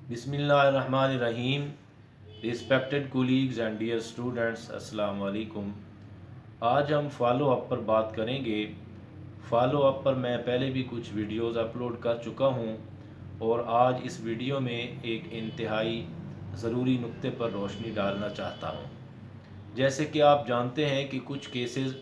बिस्मिल्लाहिर्रहमानिर्रहीम। Respected colleagues and dear students, अस्सलाम वालेकुम। आज हम फॉलो अप पर बात करेंगे। फॉलो अप पर मैं पहले भी कुछ वीडियोस अपलोड कर चुका हूं और आज इस वीडियो में एक इंतहाई ज़रूरी नुक्ते पर रोशनी डालना चाहता हूं। जैसे कि आप जानते हैं कि कुछ केसेस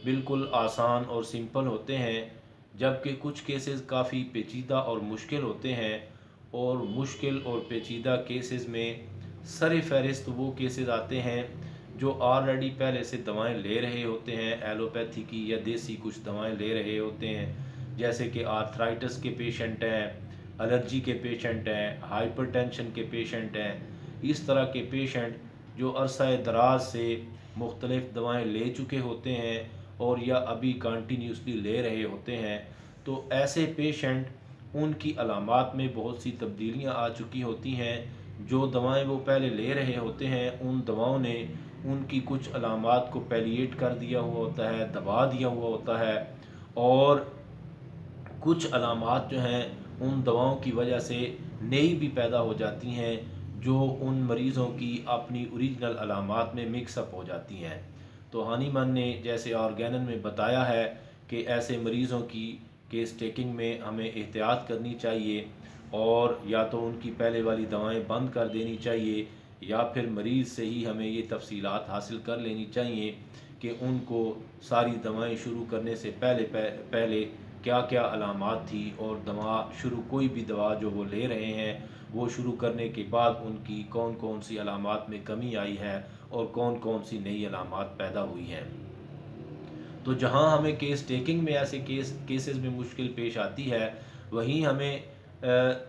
बिल्कुल आसान और सिंपल होते हैं, जबकि कुछ केसेस काफ़ी पेचीदा और मुश्किल होते हैं। और मुश्किल और पेचीदा केसेस में सर फहरिस्त वो केसेस आते हैं जो ऑलरेडी पहले से दवाएं ले रहे होते हैं, एलोपैथी की या देसी कुछ दवाएं ले रहे होते हैं। जैसे कि आर्थराइटिस के पेशेंट हैं, एलर्जी के पेशेंट हैं, हाइपरटेंशन के पेशेंट हैं। इस तरह के पेशेंट जो अरसा दराज से मुख्तलिफ़ दवाएं ले चुके होते हैं और या अभी कंटिन्यूसली ले रहे होते हैं, तो ऐसे पेशेंट उनकी अलामात में बहुत सी तब्दीलियां आ चुकी होती हैं। जो दवाएं वो पहले ले रहे होते हैं, उन दवाओं ने उनकी कुछ अलामात को पैलिएट कर दिया हुआ होता है, दबा दिया हुआ होता है। और कुछ अलामात जो हैं उन दवाओं की वजह से नई भी पैदा हो जाती हैं, जो उन मरीज़ों की अपनी ओरिजिनल अलामात में मिक्सअप हो जाती हैं। तो हानीमन ने जैसे ऑर्गेनन में बताया है कि ऐसे मरीज़ों की केस टेकिंग में हमें एहतियात करनी चाहिए और या तो उनकी पहले वाली दवाएं बंद कर देनी चाहिए या फिर मरीज़ से ही हमें ये तफसीलात हासिल कर लेनी चाहिए कि उनको सारी दवाएं शुरू करने से पहले क्या क्या अलामात थी, और दवा शुरू कोई भी दवा जो वो ले रहे हैं वो शुरू करने के बाद उनकी कौन कौन सी अलामात में कमी आई है और कौन कौन सी नई अलामात पैदा हुई हैं। तो जहां हमें केस टेकिंग में ऐसे केसेस में मुश्किल पेश आती है, वहीं हमें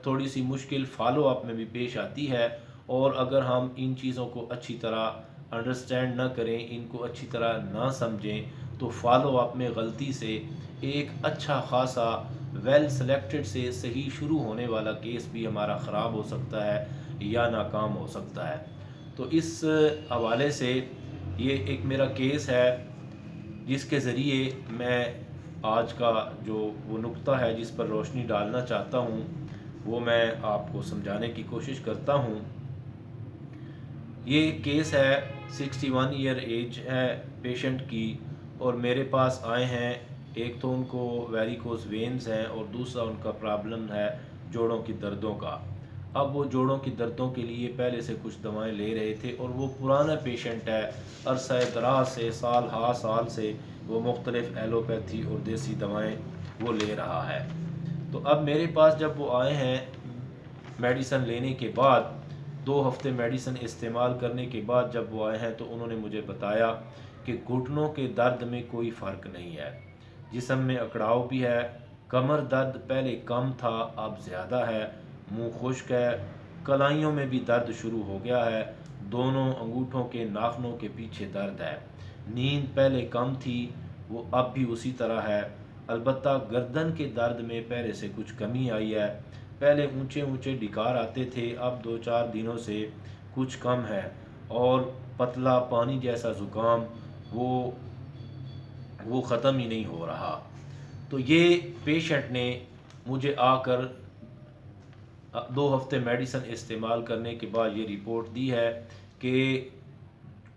थोड़ी सी मुश्किल फॉलो अप में भी पेश आती है। और अगर हम इन चीज़ों को अच्छी तरह अंडरस्टैंड ना करें, इनको अच्छी तरह ना समझें, तो फॉलो अप में गलती से एक अच्छा खासा वेल सेलेक्टेड से सही शुरू होने वाला केस भी हमारा ख़राब हो सकता है या नाकाम हो सकता है। तो इस हवाले से ये एक मेरा केस है जिसके ज़रिए मैं आज का जो वो नुक्ता है जिस पर रोशनी डालना चाहता हूँ वो मैं आपको समझाने की कोशिश करता हूँ। ये केस है, 61 ईयर एज है पेशेंट की, और मेरे पास आए हैं। एक तो उनको वेरिकोस वेन्स हैं और दूसरा उनका प्रॉब्लम है जोड़ों की दर्दों का। अब वो जोड़ों की दर्दों के लिए पहले से कुछ दवाएं ले रहे थे और वो पुराना पेशेंट है, अरसा दराज से साल से वो मुख्तलिफ़ एलोपैथी और देसी दवाएं वो ले रहा है। तो अब मेरे पास जब वो आए हैं मेडिसन लेने के बाद, 2 हफ्ते मेडिसिन इस्तेमाल करने के बाद जब वो आए हैं, तो उन्होंने मुझे बताया कि घुटनों के दर्द में कोई फ़र्क नहीं है, जिस्म में अकड़ाव भी है, कमर दर्द पहले कम था अब ज़्यादा है, मुंह खुश्क है, कलाइयों में भी दर्द शुरू हो गया है, दोनों अंगूठों के नाखनों के पीछे दर्द है, नींद पहले कम थी वो अब भी उसी तरह है। अलबत्ता गर्दन के दर्द में पहले से कुछ कमी आई है, पहले ऊंचे ऊंचे डिकार आते थे, अब 2-4 दिनों से कुछ कम है। और पतला पानी जैसा ज़ुकाम वो ख़त्म ही नहीं हो रहा। तो ये पेशेंट ने मुझे आकर 2 हफ्ते मेडिसिन इस्तेमाल करने के बाद ये रिपोर्ट दी है कि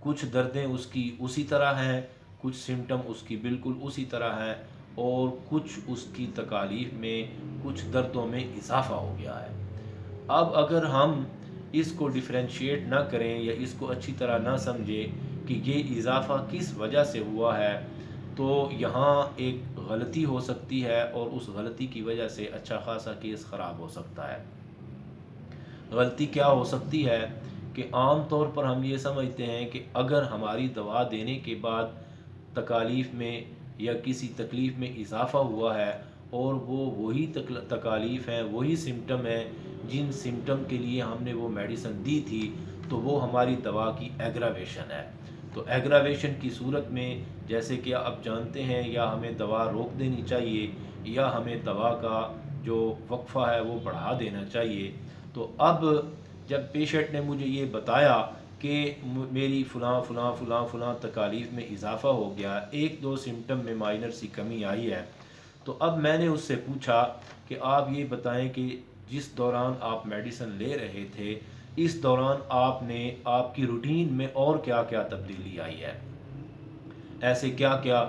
कुछ दर्दें उसकी उसी तरह हैं, कुछ सिम्टम उसकी बिल्कुल उसी तरह हैं, और कुछ उसकी तकालीफ में कुछ दर्दों में इजाफ़ा हो गया है। अब अगर हम इसको डिफरेंशिएट ना करें या इसको अच्छी तरह ना समझें कि ये इजाफ़ा किस वजह से हुआ है, तो यहाँ एक गलती हो सकती है और उस गलती की वजह से अच्छा खासा केस ख़राब हो सकता है। गलती क्या हो सकती है कि आम तौर पर हम ये समझते हैं कि अगर हमारी दवा देने के बाद तकालीफ में या किसी तकलीफ़ में इजाफ़ा हुआ है और वो वही तकालीफ़ हैं, वही सिम्टम हैं जिन सिम्टम के लिए हमने वो मेडिसिन दी थी, तो वो हमारी दवा की एग्रावेशन है। तो एग्रावेशन की सूरत में, जैसे कि आप जानते हैं, या हमें दवा रोक देनी चाहिए या हमें दवा का जो वक्फ़ा है वो बढ़ा देना चाहिए। तो अब जब पेशेंट ने मुझे ये बताया कि मेरी फ़लाँ फ़लाँ फ़लाँ फ़लाँ तकालीफ़ में इजाफ़ा हो गया, 1-2 सिम्टम में माइनर सी कमी आई है, तो अब मैंने उससे पूछा कि आप ये बताएं कि جس دوران آپ میڈیسن لے رہے تھے اس دوران آپ نے آپ کی روٹین میں اور کیا کیا تبدیلی آئی ہے، ایسے کیا کیا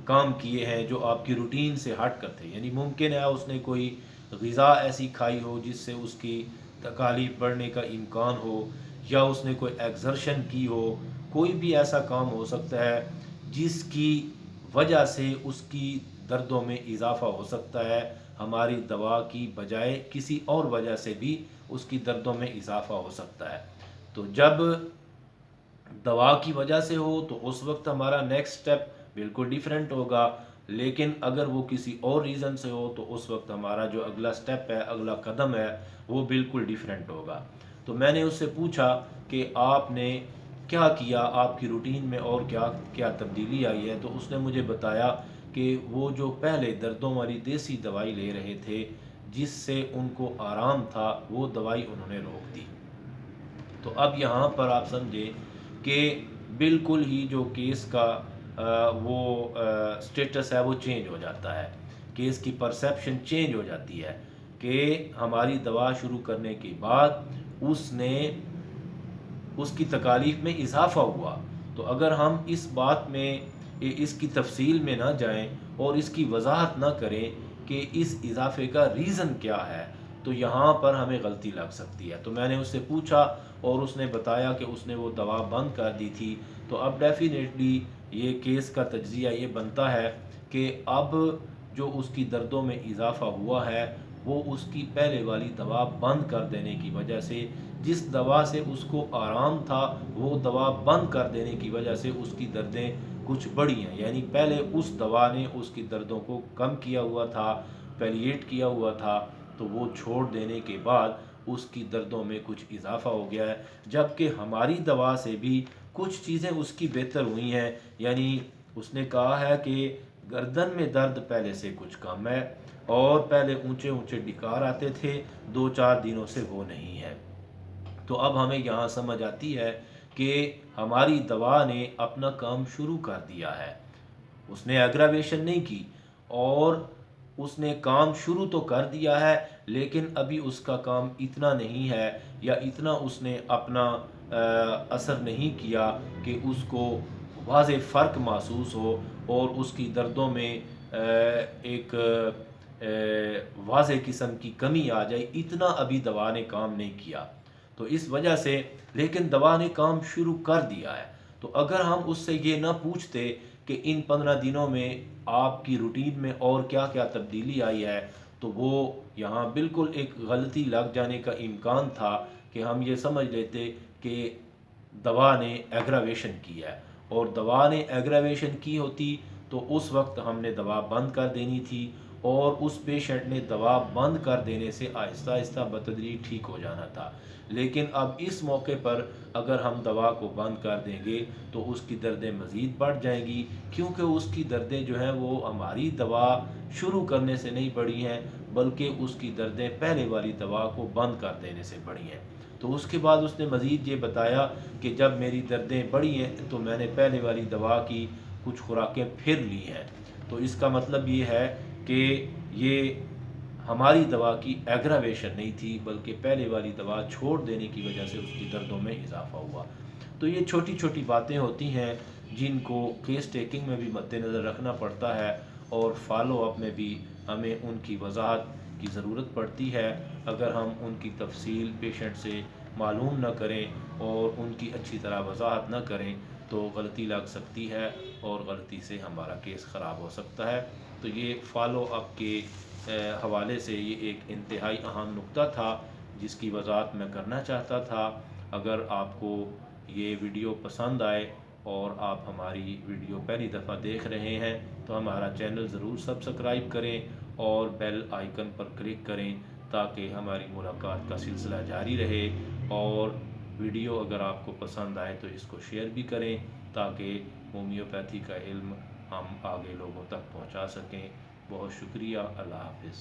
کام کیے ہیں جو آپ کی روٹین سے ہٹ کر تھے. یعنی ممکن ہے اس نے کوئی غذا ایسی کھائی ہو جس سے اس کی تکالیف بڑھنے کا امکان ہو، یا اس نے کوئی ایگزرشن کی ہو، کوئی بھی ایسا کام ہو سکتا ہے جس کی وجہ سے اس کی دردوں میں اضافہ ہو سکتا ہے. ہماری دوا کی بجائے کسی اور وجہ سے بھی اس کی دردوں میں اضافہ ہو سکتا ہے. تو جب دوا کی وجہ سے ہو تو اس وقت ہمارا نیکسٹ سٹیپ بالکل ڈیفرنٹ ہوگا، لیکن اگر وہ کسی اور ریزن سے ہو تو اس وقت ہمارا جو اگلا سٹیپ ہے، اگلا قدم ہے، وہ بالکل ڈیفرنٹ ہوگا. تو میں نے اس سے پوچھا کہ آپ نے کیا کیا، آپ کی روٹین میں اور کیا کیا تبدیلی آئی ہے. تو اس نے مجھے بتایا کہ وہ جو پہلے دردوں والی دیسی دوائی لے رہے تھے جس سے ان کو آرام تھا، وہ دوائی انہوں نے روک دی. تو اب یہاں پر آپ سمجھیں کہ بالکل ہی جو کیس کا وہ سٹیٹس ہے وہ چینج ہو جاتا ہے، کیس کی پرسیپشن چینج ہو جاتی ہے کہ ہماری دوا شروع کرنے کے بعد اس کی تکالیف میں اضافہ ہوا. تو اگر ہم اس بات میں اس کی تفصیل میں نہ جائیں اور اس کی وضاحت نہ کریں کہ اس اضافے کا ریزن کیا ہے تو یہاں پر ہمیں غلطی لگ سکتی ہے. تو میں نے اس سے پوچھا اور اس نے بتایا کہ اس نے وہ دوا بند کر دی تھی. تو اب ڈیفینیٹلی یہ کیس کا تجزیہ یہ بنتا ہے کہ اب جو اس کی دردوں میں اضافہ ہوا ہے وہ اس کی پہلے والی دوا بند کر دینے کی وجہ سے، جس دوا سے اس کو آرام تھا وہ دوا بند کر دینے کی وجہ سے اس کی دردیں کچھ بڑھی ہیں. یعنی پہلے اس دوا نے اس کی دردوں کو کم کیا ہوا تھا، پیلیٹ کیا ہوا تھا، تو وہ چھوڑ دینے کے بعد اس کی دردوں میں کچھ اضافہ ہو گیا ہے. جبکہ ہماری دوا سے بھی کچھ چیزیں اس کی بہتر ہوئی ہیں. یعنی اس نے کہا ہے کہ گردن میں درد پہلے سے کچھ کم ہے، اور پہلے اونچے اونچے ڈکار آتے تھے، 2-4 دنوں سے وہ نہیں ہے. تو اب ہمیں یہاں سمجھ آتی ہے کہ ہماری دوا نے اپنا کام شروع کر دیا ہے. اس نے ایگراویشن نہیں کی، اور اس نے کام شروع تو کر دیا ہے لیکن ابھی اس کا کام اتنا نہیں ہے، یا اتنا اس نے اپنا اثر نہیں کیا کہ اس کو واضح فرق محسوس ہو اور اس کی دردوں میں ایک واضح قسم کی کمی آ جائے. اتنا ابھی دوا نے کام نہیں کیا. تو اس وجہ سے لیکن دوا نے کام شروع کر دیا ہے. تو اگر ہم اس سے یہ نہ پوچھتے کہ ان 15 دنوں میں آپ کی روٹین میں اور کیا کیا تبدیلی آئی ہے، تو وہ یہاں بالکل ایک غلطی لگ جانے کا امکان تھا کہ ہم یہ سمجھ لیتے کہ دوا نے ایگراویشن کی ہے. اور دوا نے ایگراویشن کی ہوتی تو اس وقت ہم نے دوا بند کر دینی تھی، اور اس پیشنٹ نے دوا بند کر دینے سے آہستہ آہستہ بتدریج ٹھیک ہو جانا تھا. لیکن اب اس موقع پر اگر ہم دوا کو بند کر دیں گے تو اس کی دردیں مزید بڑھ جائیں گی، کیونکہ اس کی دردیں جو ہیں وہ ہماری دوا شروع کرنے سے نہیں بڑھی ہیں، بلکہ اس کی دردیں پہلے والی دوا کو بند کر دینے سے بڑھی ہیں. تو اس کے بعد اس نے مزید یہ بتایا کہ جب میری دردیں بڑھی ہیں تو میں نے پہلے والی دوا کی کچھ خوراکیں پھر لی ہیں. تو اس کا مطلب یہ ہے کہ یہ ہماری دوا کی ایگراویشن نہیں تھی، بلکہ پہلے والی دوا چھوڑ دینے کی وجہ سے اس کی دردوں میں اضافہ ہوا. تو یہ چھوٹی چھوٹی باتیں ہوتی ہیں جن کو کیس ٹیکنگ میں بھی مد نظر رکھنا پڑتا ہے، اور فالو اپ میں بھی ہمیں ان کی وضاحت کی ضرورت پڑتی ہے. اگر ہم ان کی تفصیل پیشنٹ سے معلوم نہ کریں اور ان کی اچھی طرح وضاحت نہ کریں تو غلطی لگ سکتی ہے، اور غلطی سے ہمارا کیس خراب ہو سکتا ہے. تو یہ فالو اپ کے حوالے سے یہ ایک انتہائی اہم نقطہ تھا جس کی وضاحت میں کرنا چاہتا تھا. اگر آپ کو یہ ویڈیو پسند آئے اور آپ ہماری ویڈیو پہلی دفعہ دیکھ رہے ہیں تو ہمارا چینل ضرور سبسکرائب کریں اور بیل آئیکن پر کلک کریں تاکہ ہماری ملاقات کا سلسلہ جاری رہے. اور ویڈیو اگر آپ کو پسند آئے تو اس کو شیئر بھی کریں تاکہ ہومیوپیتھی کا علم ہم آگے لوگوں تک پہنچا سکیں. بہت شکریہ. اللہ حافظ.